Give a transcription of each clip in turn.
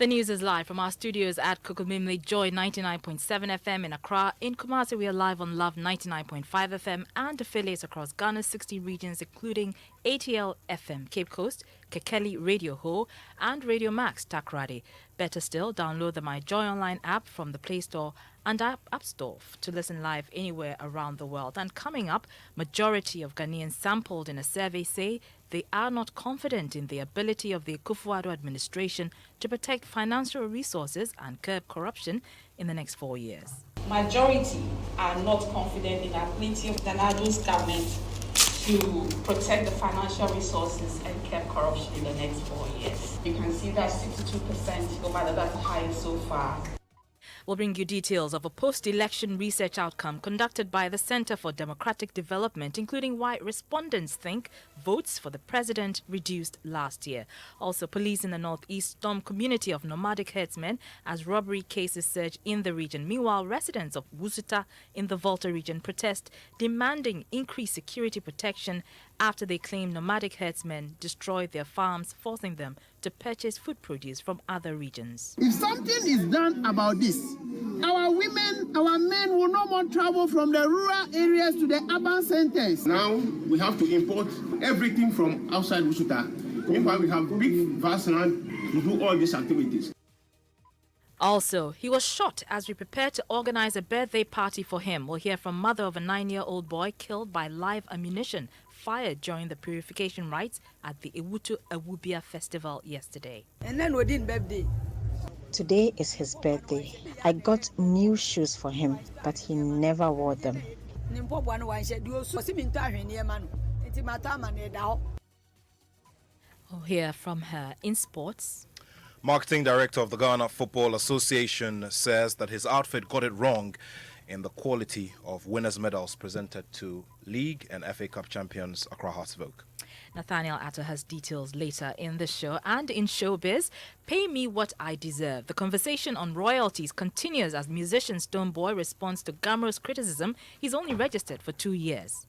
The news is live from our studios at Kukumimle Joy 99.7 FM in Accra. In Kumasi, we are live on Love 99.5 FM and affiliates across Ghana's 60 regions, including ATL FM, Cape Coast, Kekeli Radio Ho, and Radio Max, Takrady. Better still, download the My Joy Online app from the Play Store and App Store to listen live anywhere around the world. And coming up, majority of Ghanaians sampled in a survey say they are not confident in the ability of the Akufo-Addo administration to protect financial resources and curb corruption in the next 4 years. Majority are not confident in the ability of Nana-Addo's government to protect the financial resources and curb corruption in the next 4 years. You can see that 62% over the highest so far. We'll bring you details of a post-election research outcome conducted by the Center for Democratic Development, including why respondents think votes for the president reduced last year. Also, police in the northeast storm community of nomadic herdsmen as robbery cases surge in the region. Meanwhile, residents of Wusuta in the Volta region protest, demanding increased security protection after they claim nomadic herdsmen destroyed their farms, forcing them to purchase food produce from other regions. If something is done about this, our women, our men will no more travel from the rural areas to the urban centers. Now we have to import everything from outside Wusuta. Meanwhile, we have big vast land to do all these activities. Also, he was shot as we prepared to organize a birthday party for him. We'll hear from mother of a 9-year-old boy killed by live ammunition fired during the purification rites at the Ewutu Awubia festival yesterday. And then we did birthday. Today is his birthday. I got new shoes for him, but he never wore them. We'll hear from her in sports. Marketing director of the Ghana Football Association says that his outfit got it wrong in the quality of winners' medals presented to League and FA Cup champions Accra Hearts of Oak. Nathaniel Atta has details later in the show. And in showbiz, pay me what I deserve. The conversation on royalties continues as musician Stonebwoy responds to Gamro's criticism. He's only registered for 2 years.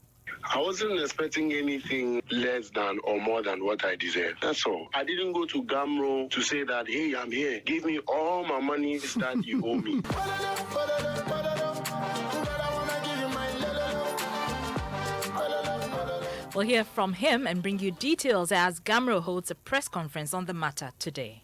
I wasn't expecting anything less than or more than what I deserve. That's all. I didn't go to Gamro to say that, hey, I'm here. Give me all my money that you owe me. We'll hear from him and bring you details as Gamro holds a press conference on the matter today.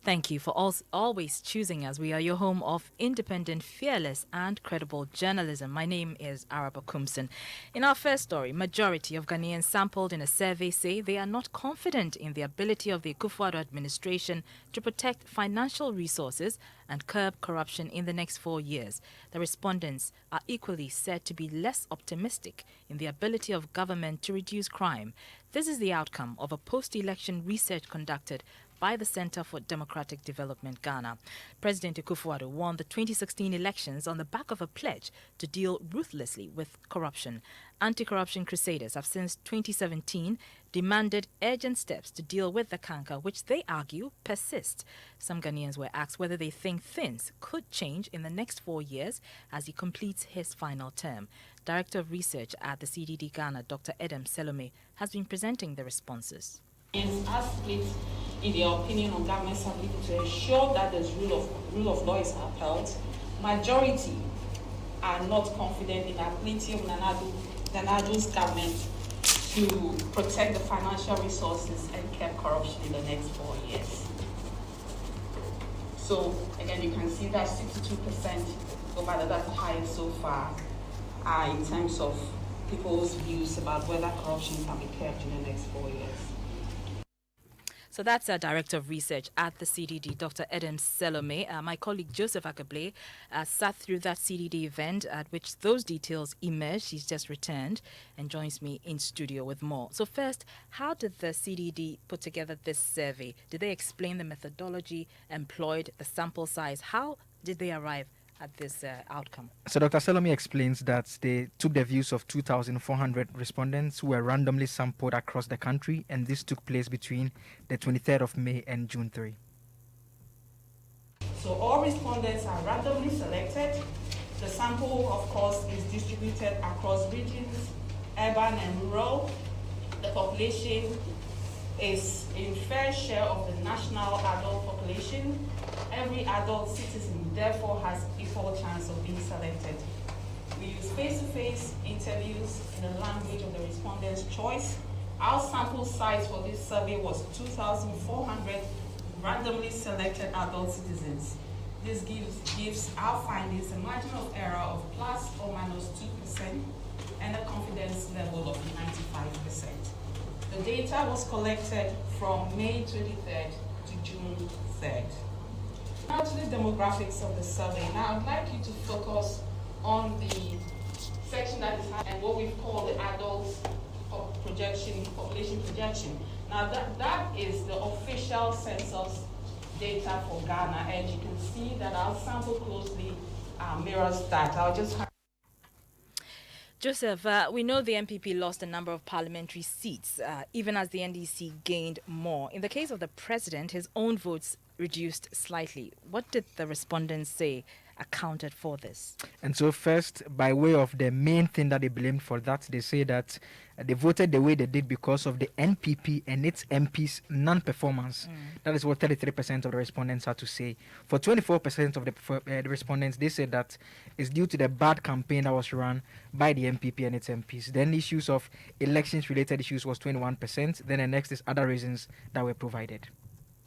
Thank you for always choosing us. We are your home of independent, fearless, and credible journalism. My name is Araba Kumson. In our first story, majority of Ghanaians sampled in a survey say they are not confident in the ability of the Akufo-Addo administration to protect financial resources and curb corruption in the next 4 years. The respondents are equally said to be less optimistic in the ability of government to reduce crime. This is the outcome of a post-election research conducted by the Center for Democratic Development Ghana. President Akufo-Addo won the 2016 elections on the back of a pledge to deal ruthlessly with corruption. Anti-corruption crusaders have since 2017 demanded urgent steps to deal with the canker, which they argue persists. Some Ghanaians were asked whether they think things could change in the next 4 years as he completes his final term. Director of Research at the CDD Ghana, Dr. Edem Selome, has been presenting the responses. Are split in their opinion on government's ability to ensure that the rule of law is upheld. Majority are not confident in the ability of Nana-Addo's government to protect the financial resources and curb corruption in the next 4 years. So again, you can see that 62% over the highest so far are in terms of people's views about whether corruption can be curbed in the next 4 years. So that's our Director of Research at the CDD, Dr. Edem Selome. My colleague Joseph Akable sat through that CDD event at which those details emerged. He's just returned and joins me in studio with more. So first, how did the CDD put together this survey? Did they explain the methodology employed, the sample size? How did they arrive at this outcome? So Dr. Salome explains that they took the views of 2,400 respondents who were randomly sampled across the country, and this took place between the 23rd of May and June 3. So all respondents are randomly selected The sample, of course, is distributed across regions, urban and rural. The population is in fair share of the national adult population. Every adult citizen, therefore, has equal chance of being selected. We use face-to-face interviews in the language of the respondent's choice. Our sample size for this survey was 2,400 randomly selected adult citizens. This gives our findings a margin of error of plus or minus 2% and a confidence level of 95%. The data was collected from May 23rd to June 3rd. Now to the demographics of the survey. Now I'd like you to focus on the section that is and what we've called the adult population projection. Now that is the official census data for Ghana, and you can see that our sample closely mirrors that. I'll just Joseph, we know the MPP lost a number of parliamentary seats, even as the NDC gained more. In the case of the president, his own votes reduced slightly. What did the respondents say accounted for this? And so first, by way of the main thing that they blamed for that, they say that they voted the way they did because of the NPP and its MPs' non-performance. That is what 33% of the respondents had to say. For 24% of the respondents, they said that it's due to the bad campaign that was run by the NPP and its MPs. Then issues of elections-related issues was 21%. Then the next is other reasons that were provided.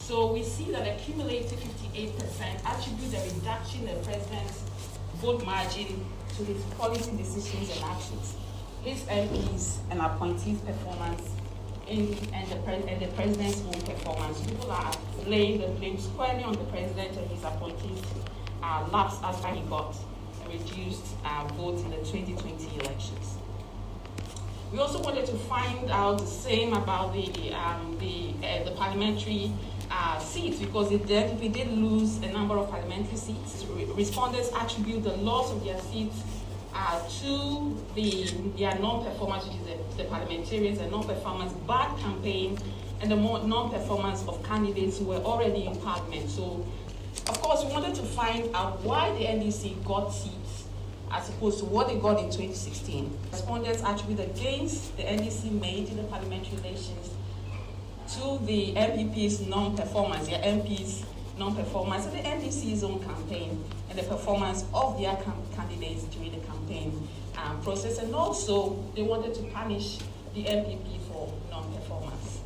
So we see that a cumulative 58% attribute the reduction in the president's vote margin to his policy decisions and actions, his MPs and appointees' performance, and the president's own performance. People are laying the blame squarely on the president and his appointees' lapse after he got a reduced vote in the 2020 elections. We also wanted to find out the same about the parliamentary seats, because we did lose a number of parliamentary seats. Respondents attribute the loss of their seats to their non-performance, which is the parliamentarians, and non-performance, bad campaign, and the non-performance of candidates who were already in parliament. So, of course, we wanted to find out why the NDC got seats as opposed to what they got in 2016. Respondents attribute the gains the NDC made in the parliamentary elections to the MPP's non-performance, their MP's non-performance, and the NDC's own campaign, and the performance of their candidates during the campaign process. And also, they wanted to punish the MPP for non-performance.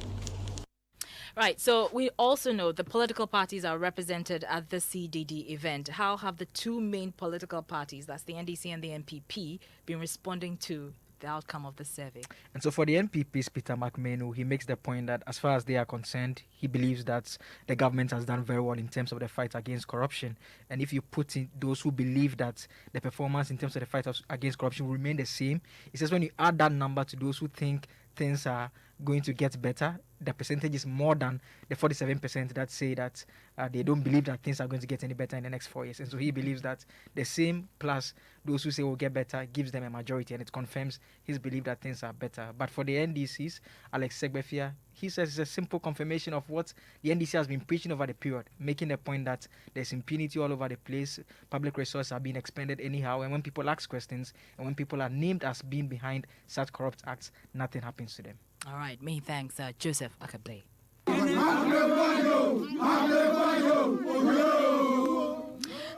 Right, so we also know the political parties are represented at the CDD event. How have the two main political parties, that's the NDC and the MPP, been responding to the outcome of the survey? And so for the MPP's Peter McMahon, he makes the point that as far as they are concerned, he believes that the government has done very well in terms of the fight against corruption. And if you put in those who believe that the performance in terms of the fight against corruption will remain the same, he says when you add that number to those who think things are going to get better, the percentage is more than the 47% that say that they don't believe that things are going to get any better in the next 4 years. And so he believes that the same plus those who say will get better gives them a majority, and it confirms his belief that things are better. But for the NDCs, Alex Segbefia, he says it's a simple confirmation of what the NDC has been preaching over the period, making the point that there's impunity all over the place, public resources are being expended anyhow, and when people ask questions and when people are named as being behind such corrupt acts, nothing happens to them. All right, many thanks, Joseph Akable.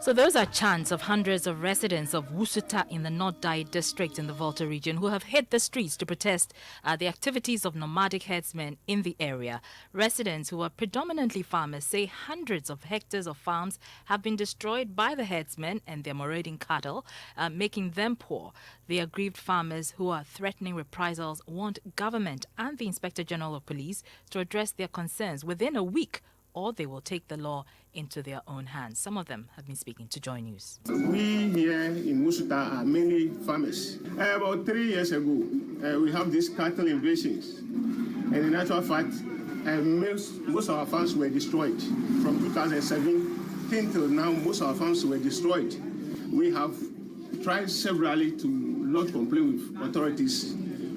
So those are chants of hundreds of residents of Wusuta in the North Dai district in the Volta region who have hit the streets to protest the activities of nomadic herdsmen in the area. Residents who are predominantly farmers say hundreds of hectares of farms have been destroyed by the herdsmen and their marauding cattle, making them poor. The aggrieved farmers who are threatening reprisals want government and the Inspector General of Police to address their concerns within a week, or they will take the law into their own hands. Some of them have been speaking to Joy News. We here in Wusuta are mainly farmers. About 3 years ago, we have these cattle invasions. And in actual fact, most of our farms were destroyed. From 2017 till now, most of our farms were destroyed. We have tried severally to lodge complaint with authorities,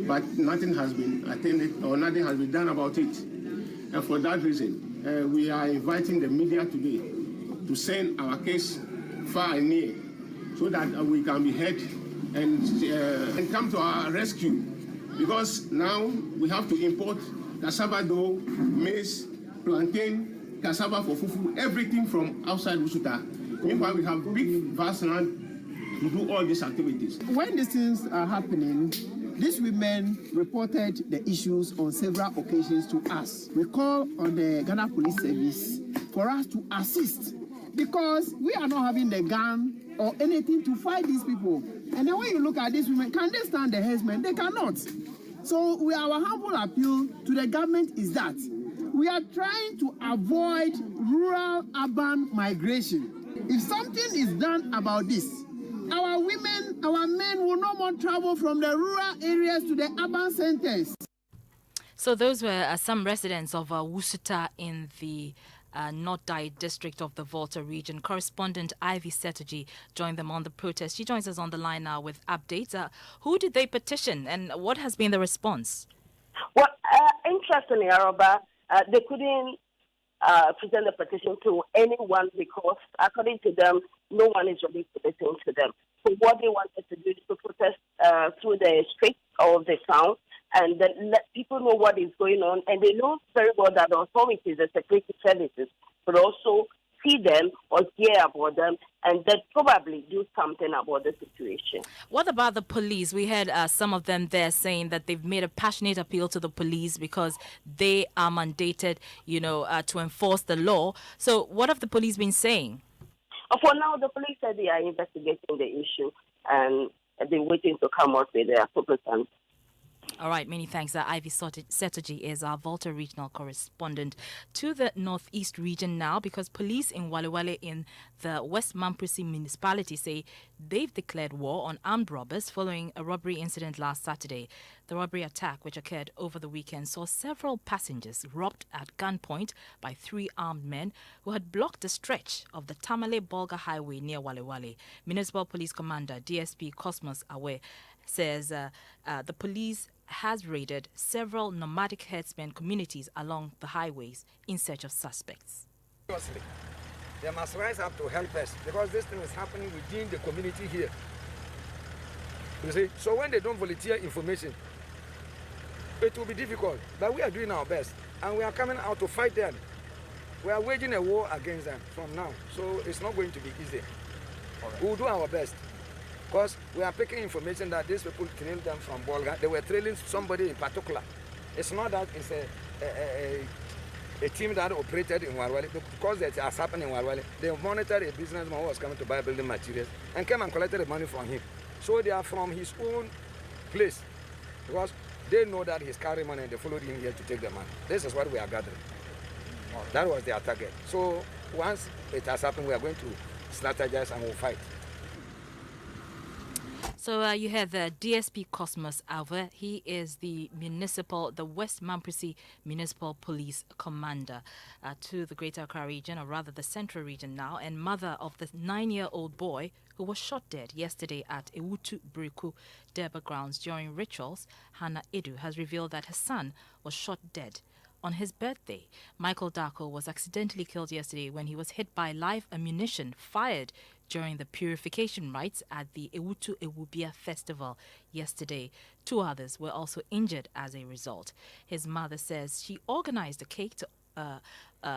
but nothing has been attended or nothing has been done about it. And for that reason, we are inviting the media today to send our case far and near so that we can be heard and come to our rescue. Because now we have to import cassava dough, maize, plantain, cassava for fufu, everything from outside Wusuta. Meanwhile, we have big vast land to do all these activities. When these things are happening, these women reported the issues on several occasions to us. We call on the Ghana Police Service for us to assist because we are not having the gun or anything to fight these people. And then when you look at these women, can they stand the harassment? They cannot. So our humble appeal to the government is that we are trying to avoid rural-urban migration. If something is done about this, our women, our men will no more travel from the rural areas to the urban centers. So those were some residents of Wusuta in the North Dai district of the Volta region. Correspondent Ivy Setoji joined them on the protest. She joins us on the line now with updates. Who did they petition and what has been the response? Well, interestingly, Aroba, they couldn't present the petition to anyone because, according to them, no one is ready to listen to them. So what they wanted to do is to protest through the streets of the town and then let people know what is going on. And they know very well that the authorities, the security services, would also see them or hear about them and then probably do something about the situation. What about the police? We had some of them there saying that they've made a passionate appeal to the police because they are mandated, to enforce the law. So what have the police been saying? For now, the police said they are investigating the issue and they're waiting to come out with their proposals. All right, many thanks. Ivy Setoji is our Volta regional correspondent. To the northeast region now, because police in Walewale in the West Mamprisi municipality say they've declared war on armed robbers following a robbery incident last Saturday. The robbery attack, which occurred over the weekend, saw several passengers robbed at gunpoint by 3 armed men who had blocked a stretch of the Tamale-Bolga highway near Walewale. Municipal Police Commander DSP Cosmos Awe says the police has raided several nomadic herdsmen communities along the highways in search of suspects. They must rise up to help us because this thing is happening within the community here. You see, so when they don't volunteer information, it will be difficult. But we are doing our best and we are coming out to fight them. We are waging a war against them from now, so it's not going to be easy. Right. We will do our best. Because we are picking information that these people trailed them from Bolga. They were trailing somebody in particular. It's not that it's a team that operated in Walwale. Because that has happened in Walwale, they monitored a businessman who was coming to buy building materials and came and collected the money from him. So they are from his own place. Because they know that he's carrying money and they followed him here to take the money. This is what we are gathering. That was their target. So once it has happened, we are going to strategize and we'll fight. So you have the DSP Cosmos Alva. He is the West Mamprisi Municipal Police Commander to the Greater Accra region, or rather the Central region now, and mother of the 9-year-old boy who was shot dead yesterday at Ewutu Buriku Derba grounds during rituals. Hannah Edu has revealed that her son was shot dead on his birthday. Michael Darko was accidentally killed yesterday when he was hit by live ammunition fired during the purification rites at the Ewutu Ewubia festival yesterday. 2 others were also injured as a result. His mother says she organized a cake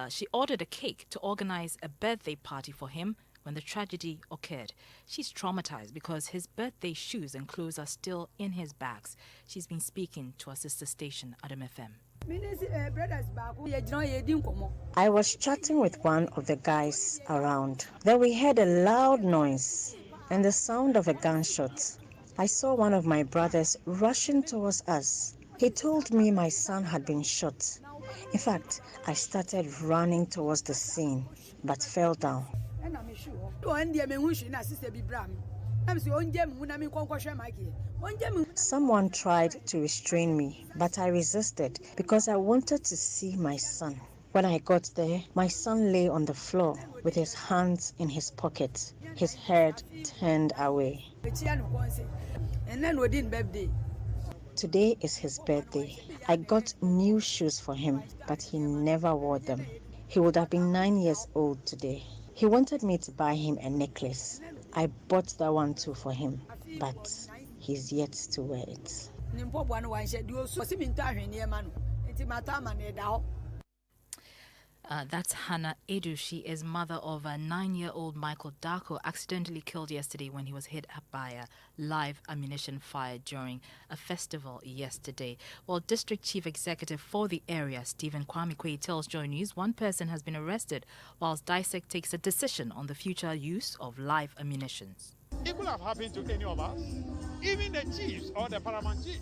she ordered a cake to organize a birthday party for him when the tragedy occurred. She's traumatized because his birthday shoes and clothes are still in his bags. She's been speaking to our sister station, Adam FM. I was chatting with one of the guys around. Then we heard a loud noise and the sound of a gunshot. I saw one of my brothers rushing towards us. He told me my son had been shot. In fact, I started running towards the scene, but fell down. Someone tried to restrain me, but I resisted because I wanted to see my son. When I got there, my son lay on the floor with his hands in his pockets, his head turned away. Today is his birthday. I got new shoes for him, but he never wore them. He would have been 9 years old today. He wanted me to buy him a necklace. I bought that one too for him, but he's yet to wear it. That's Hannah Edu. She is mother of a 9-year-old Michael Darko, accidentally killed yesterday when he was hit up by a live ammunition fire during a festival yesterday. Well, District Chief Executive for the area, Stephen Kwame tells Joy News one person has been arrested whilst DISEC takes a decision on the future use of live ammunitions. It could have happened to any of us, even the chiefs or the paramount chief,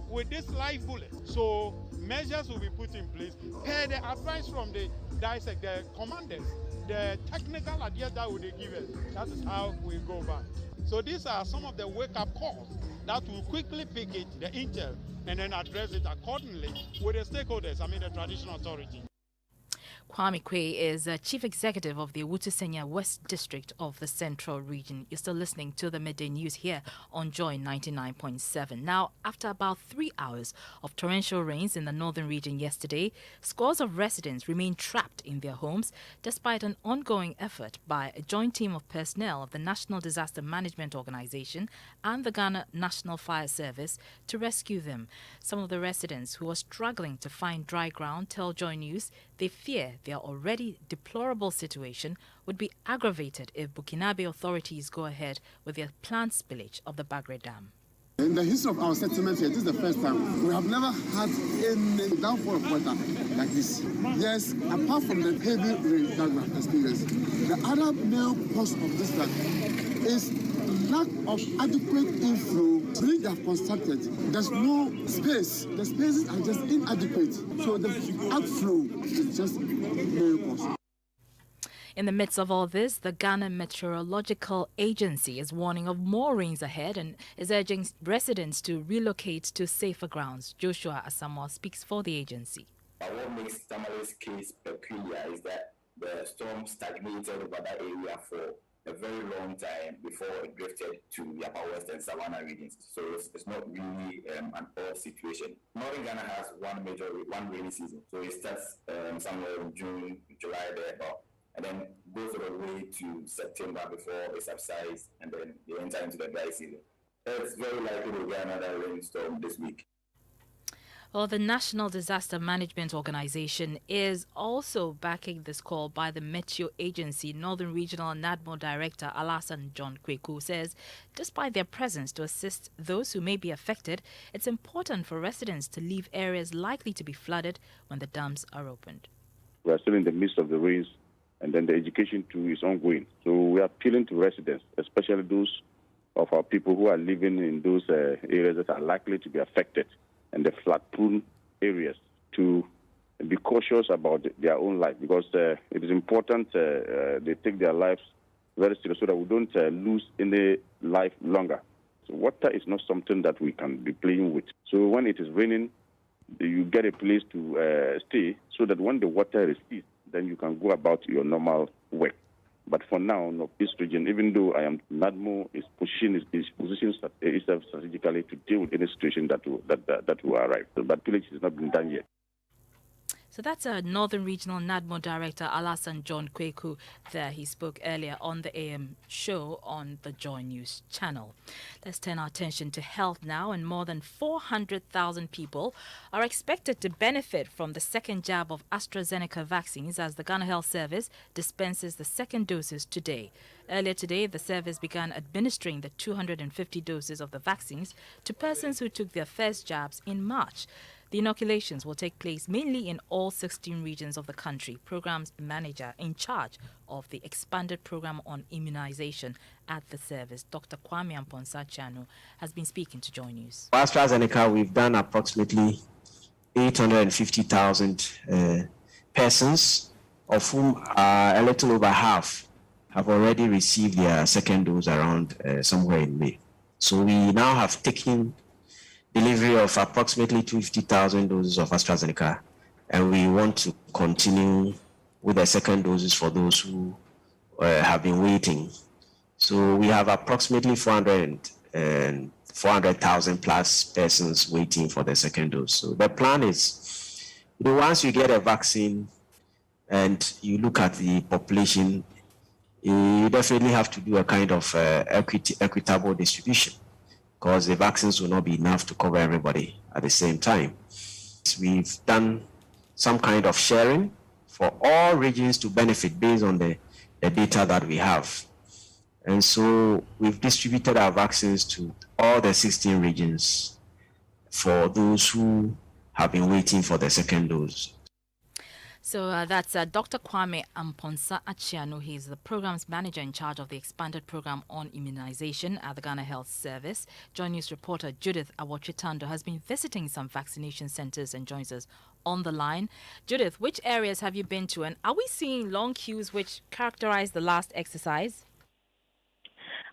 with this live bullet. So measures will be put in place per the advice from the DISEC, the commanders, the technical ideas that would they give us. That is how we go back. So these are some of the wake-up calls that will quickly pick it, the intel, and then address it accordingly with the stakeholders, the traditional authority. Kwame Kwei is Chief Executive of the Owutu-Senya West District of the Central Region. You're still listening to the Midday News here on Joy 99.7. Now, after about 3 hours of torrential rains in the northern region yesterday, scores of residents remain trapped in their homes despite an ongoing effort by a joint team of personnel of the National Disaster Management Organization and the Ghana National Fire Service to rescue them. Some of the residents who are struggling to find dry ground tell Joy News they fear their already deplorable situation would be aggravated if Burkinabe authorities go ahead with their planned spillage of the Bagre Dam. In the history of our settlement here, this is the first time. We have never had any downfall of water like this. Yes, apart from the heavy rain that we have experienced, the other main cause of this flood is lack of adequate inflow. Bridge they have constructed, there's no space. The spaces are just inadequate. So the outflow is just very costly. In the midst of all this, the Ghana Meteorological Agency is warning of more rains ahead and is urging residents to relocate to safer grounds. Joshua Asamoah speaks for the agency. What makes Tamale's case peculiar is that the storm stagnated over that area for a very long time before it drifted to Yapa West and Savannah regions. So it's not really an odd situation. Northern Ghana has one rainy season. So it starts somewhere in June, July, thereabout, and then goes all the way to September before it subsides, and then they enter into the dry season. It's very likely to get another rainstorm this week. Well, the National Disaster Management Organization is also backing this call by the Meteo Agency. Northern Regional NADMO Director Alasan John Kweku says despite their presence to assist those who may be affected, it's important for residents to leave areas likely to be flooded when the dams are opened. We are still in the midst of the rains, and then the education too is ongoing. So we are appealing to residents, especially those of our people who are living in those areas that are likely to be affected and the flood-prone areas, to be cautious about their own life, because it is important they take their lives very seriously so that we don't lose any life longer. So water is not something that we can be playing with. So when it is raining, you get a place to stay so that when the water recedes, then you can go about your normal work. But for now, no, this region, even though NADMO is pushing its position itself strategically to deal with any situation that will arrive. But pillage has not been done yet. So that's a Northern Regional NADMO Director, Alasan John Kweku there. He spoke earlier on the AM show on the Joy News channel. Let's turn our attention to health now, and more than 400,000 people are expected to benefit from the second jab of AstraZeneca vaccines as the Ghana Health Service dispenses the second doses today. Earlier today, the service began administering the 250 doses of the vaccines to persons who took their first jabs in March. The inoculations will take place mainly in all 16 regions of the country. Programs manager in charge of the expanded program on immunization at the service, Dr. Kwame Amponsa-Chano, has been speaking to Joy News. For AstraZeneca, we've done approximately 850,000 persons, of whom a little over half have already received their second dose around somewhere in May. So we now have taken delivery of approximately 250,000 doses of AstraZeneca, and we want to continue with the second doses for those who have been waiting. So we have approximately 400,000 plus persons waiting for the second dose. So the plan is, once you get a vaccine and you look at the population, you definitely have to do a kind of equitable distribution, because the vaccines will not be enough to cover everybody at the same time. We've done some kind of sharing for all regions to benefit based on the data that we have. And so we've distributed our vaccines to all the 16 regions for those who have been waiting for the second dose. So that's Dr. Kwame Amponsa Achiano. He's the programs manager in charge of the expanded program on immunization at the Ghana Health Service. Joint News reporter Judith Awotritando has been visiting some vaccination centers and joins us on the line. Judith, which areas have you been to, and are we seeing long queues which characterize the last exercise?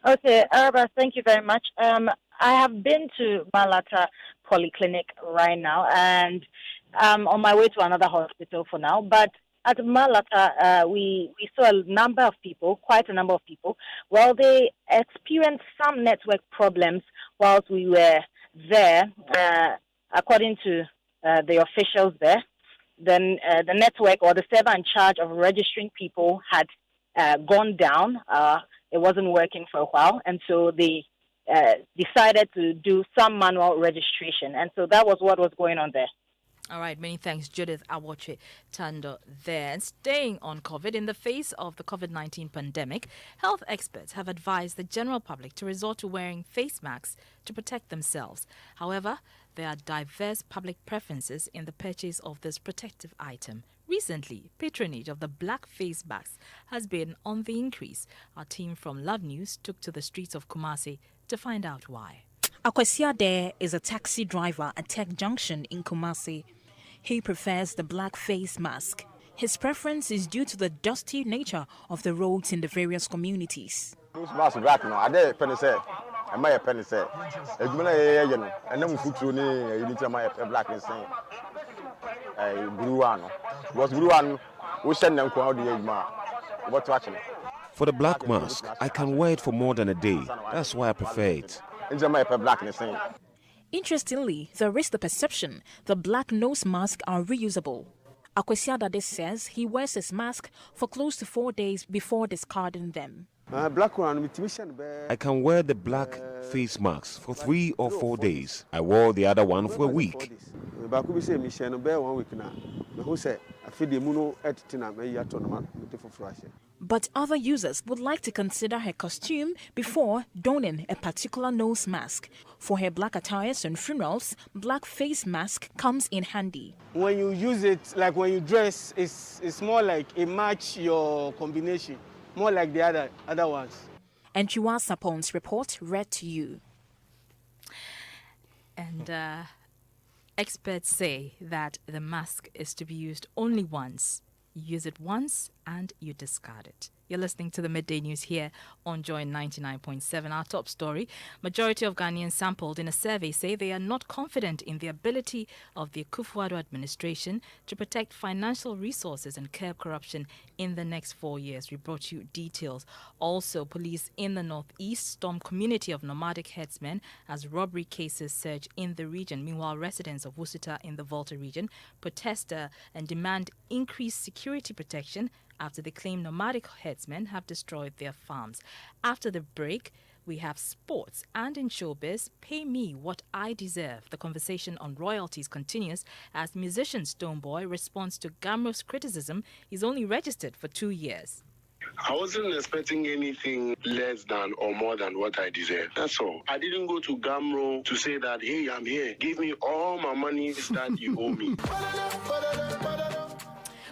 Okay, Araba, thank you very much. I have been to Malata Polyclinic right now, and I'm on my way to another hospital for now. But at Malata, we saw a number of people, quite a number of people. Well, they experienced some network problems whilst we were there, according to the officials there. Then the network or the server in charge of registering people had gone down. It wasn't working for a while, and so they decided to do some manual registration. And so that was what was going on there. All right, many thanks, Judith Awotritando there. And staying on COVID, in the face of the COVID-19 pandemic, health experts have advised the general public to resort to wearing face masks to protect themselves. However, there are diverse public preferences in the purchase of this protective item. Recently, patronage of the black face mask has been on the increase. Our team from Love News took to the streets of Kumasi to find out why. Akwasia there is a taxi driver at Tech Junction in Kumasi. He prefers the black face mask. His preference is due to the dusty nature of the roads in the various communities. This mask black now. I did penny say, I might have penny say. And then we put you need to my black and saying, blue one. Was blue one. We send them to the age. What's watching? For the black mask, I can wear it for more than a day. That's why I prefer it. Interestingly, there is the perception the black nose masks are reusable. Akwesiadade says he wears his mask for close to 4 days before discarding them. I can wear the black face mask for 3 or 4 days. I wore the other one for a week. But other users would like to consider her costume before donning a particular nose mask. For her black attires and funerals, black face mask comes in handy. When you use it, like when you dress, it's more like it match your combination, more like the other ones. And Chua Sapon's report read to you. And experts say that the mask is to be used only once. You use it once and you discard it. You're listening to the Midday News here on Joy 99.7. Our top story, majority of Ghanaians sampled in a survey say they are not confident in the ability of the Akufo-Addo administration to protect financial resources and curb corruption in the next 4 years. We brought you details. Also, police in the northeast storm community of nomadic herdsmen as robbery cases surge in the region. Meanwhile, residents of Wusuta in the Volta region protest and demand increased security protection after they claim nomadic herdsmen have destroyed their farms. After the break, we have sports, and in showbiz, Pay Me What I Deserve. The conversation on royalties continues as musician Stonebwoy responds to Gamro's criticism he's only registered for 2 years. I wasn't expecting anything less than or more than what I deserve. That's all. I didn't go to Gamro to say that, hey, I'm here. Give me all my money that you owe me.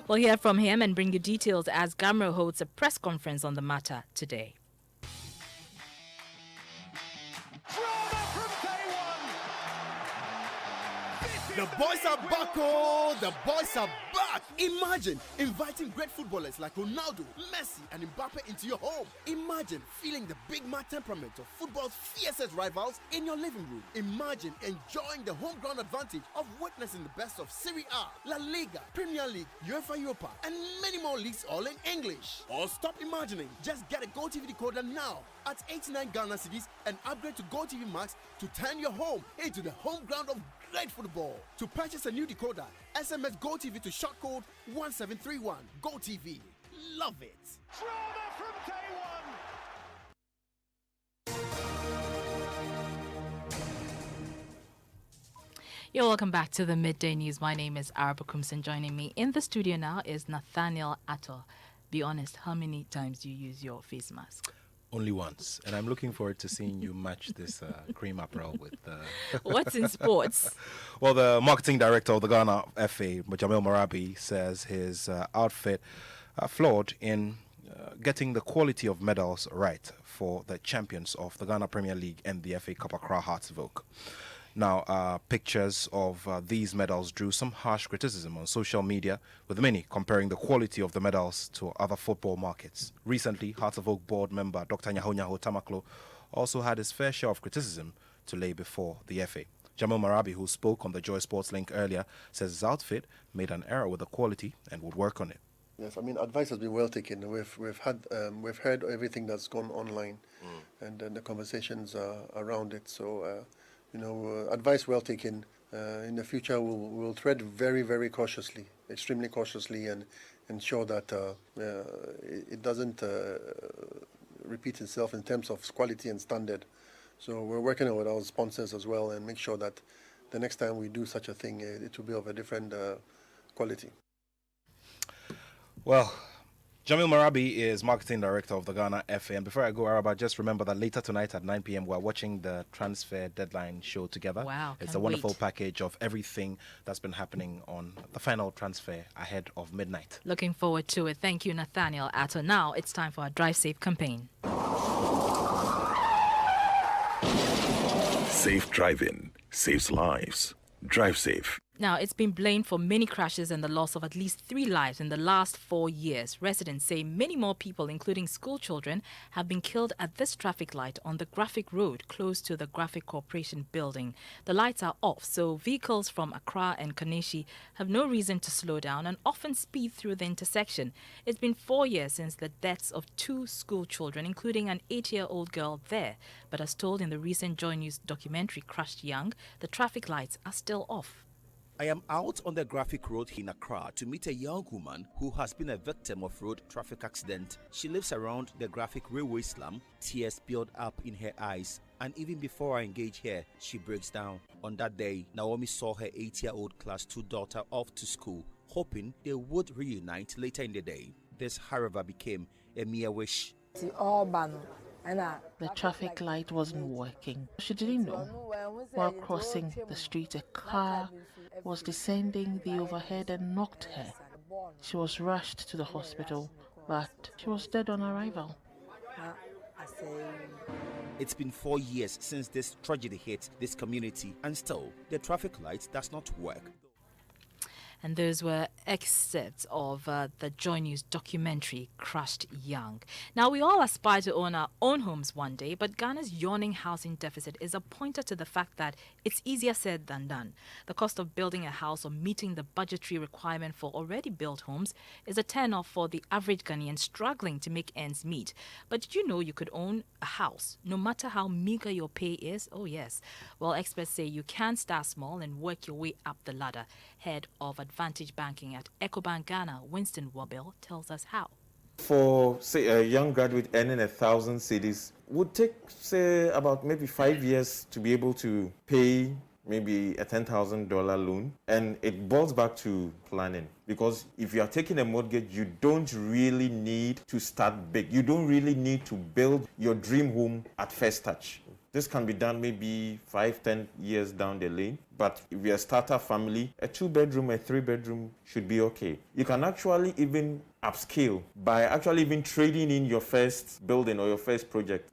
We'll hear from him and bring you details as Gamro holds a press conference on the matter today. The boys are back, oh! The boys are back! Imagine inviting great footballers like Ronaldo, Messi, and Mbappe into your home. Imagine feeling the big mad temperament of football's fiercest rivals in your living room. Imagine enjoying the home ground advantage of witnessing the best of Serie A, La Liga, Premier League, UEFA Europa, and many more leagues all in English. Or stop imagining. Just get a GoTV decoder now at 89 Ghana cedis and upgrade to GoTV Max to turn your home into the home ground of great football. To purchase a new decoder, SMS GoTV to short code 1731. GoTV. love it. Drama from day one. You're welcome back to the Midday News. My name is Araba Kumsin. Joining me in the studio now is Nathaniel Atto. Be honest, how many times do you use your face mask? Only once. And I'm looking forward to seeing you match this cream apparel with... What's in sports? Well, the marketing director of the Ghana FA, Jamil Marabi, says his outfit flawed in getting the quality of medals right for the champions of the Ghana Premier League and the FA Cup Accra Hearts Vogue. Now, pictures of these medals drew some harsh criticism on social media, with many comparing the quality of the medals to other football markets. Recently, Hearts of Oak board member Dr. Nyaho Tamaklo also had his fair share of criticism to lay before the FA. Jamil Marabi, who spoke on the Joy Sports Link earlier, says his outfit made an error with the quality and would work on it. Yes, I mean, advice has been well taken. We've heard everything that's gone online, and the conversations around it. So. Advice well taken. In the future, we'll tread very, very cautiously, extremely cautiously, and ensure that it doesn't repeat itself in terms of quality and standard. So we're working with our sponsors as well and make sure that the next time we do such a thing, it will be of a different quality. Well, Jamil Marabi is marketing director of the Ghana FA. And before I go, Araba, just remember that later tonight at 9 p.m. we're watching the transfer deadline show together. Wow, it's a wonderful package of everything that's been happening on the final transfer ahead of midnight. Looking forward to it. Thank you, Nathaniel Atto. Now it's time for our Drive Safe campaign. Safe driving saves lives. Drive safe. Now, it's been blamed for many crashes and the loss of at least 3 lives in the last 4 years. Residents say many more people, including school children, have been killed at this traffic light on the Graphic Road close to the Graphic Corporation building. The lights are off, so vehicles from Accra and Kaneshie have no reason to slow down and often speed through the intersection. It's been 4 years since the deaths of 2 school children, including an 8-year-old girl there. But as told in the recent Joy News documentary Crushed Young, the traffic lights are still off. I am out on the Graphic Road in Accra to meet a young woman who has been a victim of road traffic accident. She lives around the Graphic Railway slum. Tears build up in her eyes, and even before I engage her, she breaks down. On that day, Naomi saw her 8-year-old Class 2 daughter off to school, hoping they would reunite later in the day. This, however, became a mere wish. The traffic light wasn't working. She didn't know. While crossing the street, a car was descending the overhead and knocked her. She was rushed to the hospital, but she was dead on arrival. It's been 4 years since this tragedy hit this community, and still the traffic light does not work. And those were excerpts of the Joy News documentary, Crushed Young. Now, we all aspire to own our own homes one day, but Ghana's yawning housing deficit is a pointer to the fact that it's easier said than done. The cost of building a house or meeting the budgetary requirement for already built homes is a turn-off for the average Ghanaian struggling to make ends meet. But did you know you could own a house, no matter how meager your pay is? Oh, yes. Well, experts say you can start small and work your way up the ladder. Head of Advantage Banking at EcoBank Ghana, Winston Wobel, tells us how. For, say, a young graduate earning 1,000 cedis, would take, say, about maybe 5 years to be able to pay maybe a $10,000 loan. And it boils back to planning. Because if you are taking a mortgage, you don't really need to start big. You don't really need to build your dream home at first touch. This can be done maybe 5-10 years down the lane. But if you're a startup family, a 2-bedroom, a 3-bedroom should be okay. You can actually even upscale by actually even trading in your first building or your first project.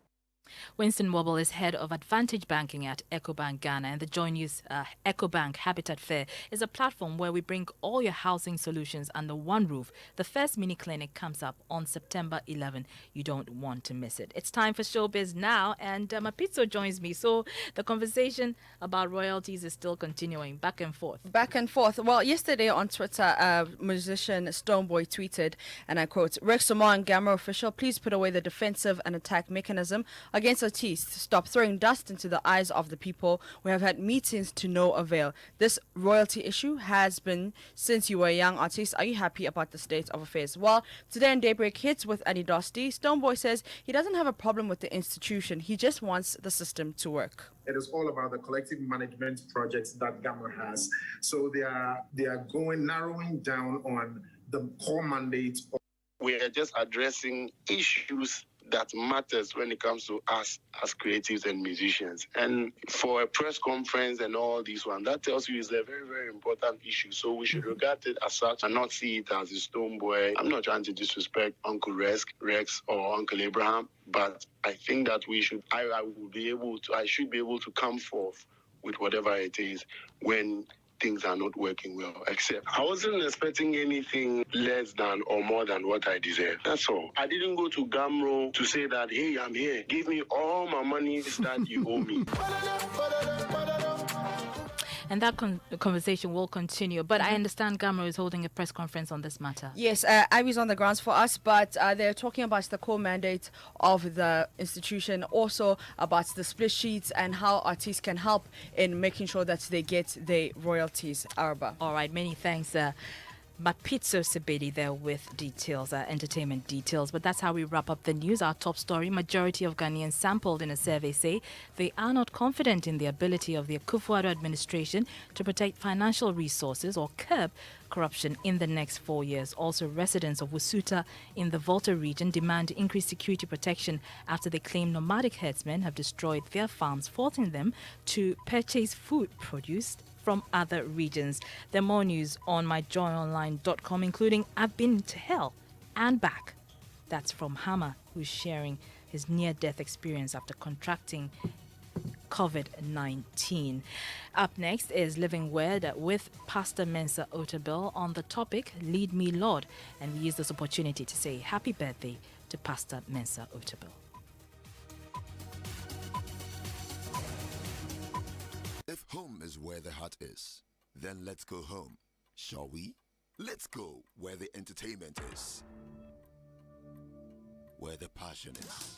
Winston Wobble is head of Advantage Banking at EcoBank Ghana, and the Joy News EcoBank Habitat Fair is a platform where we bring all your housing solutions under one roof. The first mini clinic comes up on September 11. You don't want to miss it. It's time for Showbiz now, and Mapizzo joins me. So the conversation about royalties is still continuing, back and forth. Back and forth. Well, yesterday on Twitter, musician Stoneboy tweeted, and I quote, "Rex Omar and Gamma official, please put away the defensive and attack mechanism. against Ortiz to stop throwing dust into the eyes of the people. We have had meetings to no avail. This royalty issue has been since you were a young artist. Are you happy about the state of affairs? Well, today in Daybreak Hits with Annie Dosty, Stoneboy says he doesn't have a problem with the institution. He just wants the system to work. It is all about the collective management projects that Gamma has. So they are narrowing down on the core mandate. We are just addressing issues that matters when it comes to us as creatives and musicians. And for a press conference and all this one, that tells you it's a very, very important issue. So we should regard it as such and not see it as a Stoneboy. I'm not trying to disrespect Uncle Rex or Uncle Abraham, but I think that I should be able to come forth with whatever it is when things are not working well, except I wasn't expecting anything less than or more than what I deserve. That's all. I didn't go to Gamro to say that, hey, I'm here. Give me all my money that you owe me. And that conversation will continue. But I understand Gamro is holding a press conference on this matter. Yes, Ivy's on the grounds for us, but they're talking about the core mandate of the institution, also about the split sheets and how artists can help in making sure that they get their royalties. Arba. All right, many thanks. Mapitso Sebedi there with details, entertainment details. But that's how we wrap up the news. Our top story: majority of Ghanaians sampled in a survey say they are not confident in the ability of the Akufo-Addo administration to protect financial resources or curb corruption in the next 4 years. Also, residents of Wusuta in the Volta region demand increased security protection after they claim nomadic herdsmen have destroyed their farms, forcing them to purchase food produced from other regions. There are more news on myjoyonline.com, including I've been to hell and back. That's from Hammer, who's sharing his near-death experience after contracting COVID-19. Up next is Living Word with Pastor Mensa Otabil on the topic Lead Me Lord, and we use this opportunity to say happy birthday to Pastor Mensa Otabil. If home is where the heart is, then let's go home, shall we? Let's go where the entertainment is, where the passion is,